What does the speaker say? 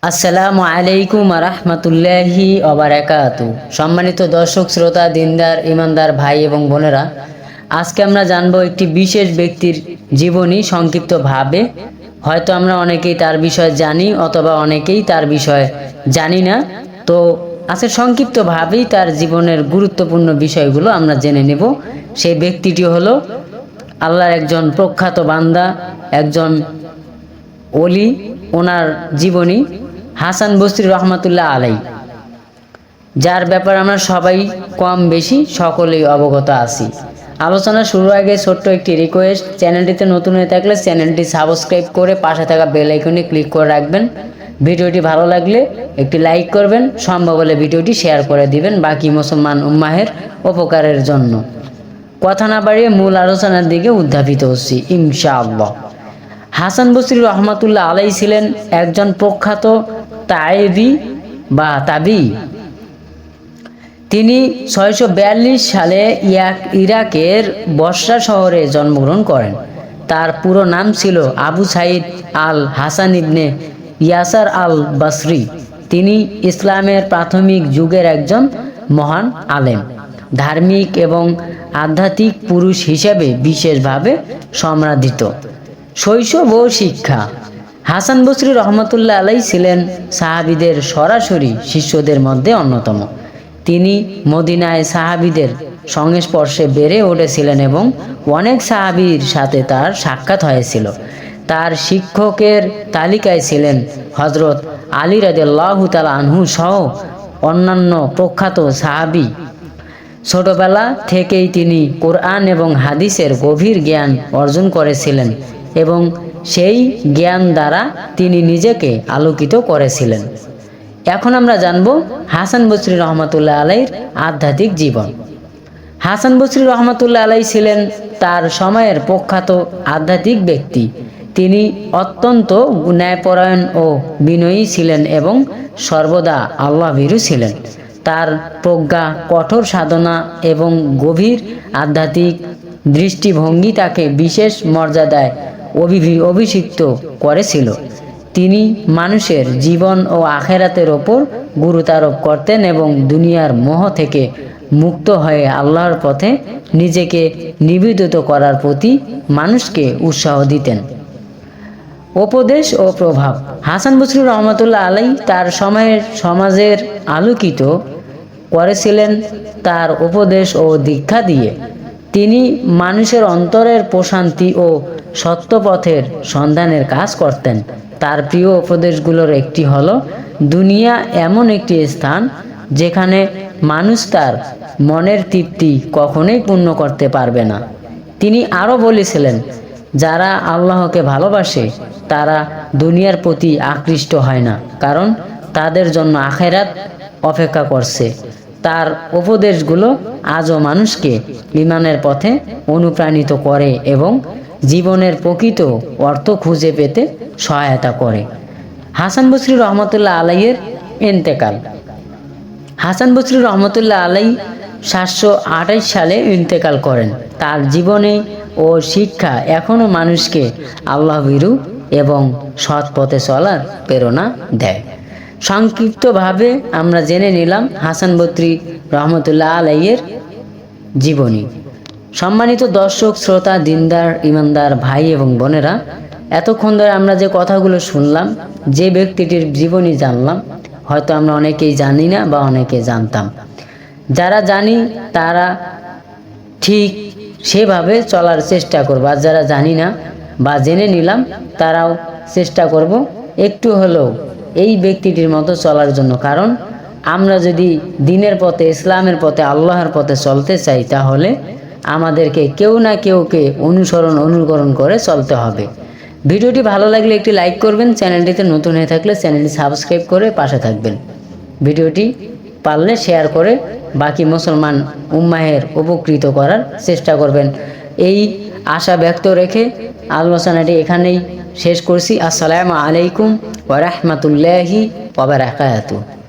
আসসালামু আলাইকুম রহমতুল্লাহি ওবারাকাতু। সম্মানিত দর্শক শ্রোতা, দিনদার ইমানদার ভাই এবং বোনেরা, আজকে আমরা জানবো একটি বিশেষ ব্যক্তির জীবনী সংক্ষিপ্তভাবে। হয়তো আমরা অনেকেই তার বিষয়ে জানি অথবা অনেকেই তার বিষয়ে জানি না। তো আজকে সংক্ষিপ্তভাবেই তার জীবনের গুরুত্বপূর্ণ বিষয়গুলো আমরা জেনে নেব। সেই ব্যক্তিটি হলো আল্লাহর একজন প্রখ্যাত বান্দা, একজন ওলি। ওনার জীবনী হাসান বসরি রহমাতুল্লাহ আলাই, যার ব্যাপারে আমরা সবাই কম বেশি সকলেই অবগত আছি। আলোচনা শুরুর আগে ছোট্ট একটি রিকোয়েস্ট, চ্যানেলটিতে নতুন হয়ে থাকলে চ্যানেলটি সাবস্ক্রাইব করে পাশে থাকা বেল আইকনে ক্লিক করে রাখবেন। ভিডিওটি ভালো লাগলে একটি লাইক করবেন, সম্ভব হলে ভিডিওটি শেয়ার করে দিবেন বাকি মুসলমান উম্মাহের উপকারের জন্য। কথা না বাড়িয়ে মূল আলোচনার দিকে উদ্ধাপিত হচ্ছি ইনশাআল্লাহ। হাসান বসরি রহমাতুল্লাহ আলাই ছিলেন একজন প্রখ্যাত তায়েবি বা তাবি। তিনি 642 সালে ইরাকের বসরা শহরে জন্মগ্রহণ করেন। তার পুরো নাম ছিল আবু সাইদ আল হাসান ইবনে ইয়াসার আল বসরি। তিনি ইসলামের প্রাথমিক যুগের একজন মহান আলেম, ধার্মিক এবং আধ্যাত্মিক পুরুষ হিসেবে বিশেষভাবে সম্মানিত। শৈশব ও শিক্ষা। হাসান বসরি রহমতুল্লাহ আলাই ছিলেন সাহাবীদের সরাসরি শিষ্যদের মধ্যে অন্যতম। তিনি মদিনায় সাহাবীদের সংস্পর্শে বেড়ে উঠেছিলেন এবং অনেক সাহাবীর সাথে তার সাক্ষাৎ হয়েছিল। তার শিক্ষকের তালিকায় ছিলেন হযরত আলী রাদিয়াল্লাহু তাআলা আনহু সহ অন্যান্য প্রখ্যাত সাহাবী। ছোটবেলা থেকেই তিনি কোরআন এবং হাদিসের গভীর জ্ঞান অর্জন করেছিলেন এবং সেই জ্ঞান দ্বারা তিনি নিজেকে আলোকিত করেছিলেন। এখন আমরা জানব হাসান বসরি রহমাতুল্লাহ আলাইর আধ্যাত্মিক জীবন। হাসান বসরি রহমাতুল্লাহ আলাই ছিলেন তার সময়ের প্রখ্যাত আধ্যাত্মিক ব্যক্তি। তিনি অত্যন্ত ন্যায়পরায়ণ ও বিনয়ী ছিলেন এবং সর্বদা আল্লাহভীরু ছিলেন। তার প্রজ্ঞা, কঠোর সাধনা এবং গভীর আধ্যাত্মিক দৃষ্টিভঙ্গি তাকে বিশেষ মর্যাদায় অভিষিক্ত করেছিল। তিনি মানুষের জীবন ও আখেরাতের ওপর গুরুত্ব আরোপ করতেন এবং দুনিয়ার মোহ থেকে মুক্ত হয়ে আল্লাহর পথে নিজেকে নিবেদিত করার প্রতি মানুষকে উৎসাহ দিতেন। উপদেশ ও প্রভাব। হাসান বসরি রহমতুল্লাহ আলাই তার সময়ের সমাজের আলোকিত করেছিলেন তার উপদেশ ও দীক্ষা দিয়ে। তিনি মানুষের অন্তরের প্রশান্তি ও সত্যপথের সন্ধানের কাজ করতেন। তার প্রিয় উপদেশগুলোর একটি হলো, দুনিয়া এমন একটি স্থান যেখানে মানুষ তার মনের তৃপ্তি কখনোই পূর্ণ করতে পারবে না। তিনি আরও বলেছিলেন, যারা আল্লাহকে ভালোবাসে তারা দুনিয়ার প্রতি আকৃষ্ট হয় না, কারণ তাদের জন্য আখেরাত অপেক্ষা করছে। তার উপদেশগুলো আজও মানুষকে ঈমানের পথে অনুপ্রাণিত করে এবং জীবনের প্রকৃত অর্থ খুঁজে পেতে সহায়তা করে। হাসান বসরি রহমতুল্লাহ আলাইয়ের ইন্তেকাল। হাসান বসরি রহমতুল্লাহ আলাই 728 সালে ইন্তেকাল করেন। তার জীবনে ও শিক্ষা এখনও মানুষকে আল্লাহভীরু এবং সৎ পথে চলার প্রেরণা দেয়। সংক্ষিপ্তভাবে আমরা জেনে নিলাম হাসান বসরি রহমতুল্লাহ আলাইয়ের জীবনী। সম্মানিত দর্শক শ্রোতা, দিনদার ইমানদার ভাই এবং বোনেরা, এতক্ষণ ধরে আমরা যে কথাগুলো শুনলাম, যে ব্যক্তিটির জীবনী জানলাম, হয়তো আমরা অনেকেই জানি না বা অনেকে জানতাম। যারা জানি তারা ঠিক সেভাবে চলার চেষ্টা করব, আর যারা জানি না বা জেনে নিলাম তারাও চেষ্টা করব একটু হলেও এই ব্যক্তিটির মতো চলার জন্য। কারণ আমরা যদি দিনের পথে, ইসলামের পথে, আল্লাহর পথে চলতে চাই, তাহলে আমাদেরকে কেউ না কেউকে অনুকরণ করে চলতে হবে। ভিডিওটি ভালো লাগলে একটি লাইক করবেন, চ্যানেলটিতে নতুন হয়ে থাকলে চ্যানেলটি সাবস্ক্রাইব করে পাশে থাকবেন। ভিডিওটি পারলে শেয়ার করে বাকি মুসলমান উম্মাহের উপকৃত করার চেষ্টা করবেন। এই আশা ব্যক্ত রেখে আলোচনাটি এখানেই শেষ করছি। আসসালামু আলাইকুম ওয়া রাহমাতুল্লাহি ওয়া বারাকাতুহু।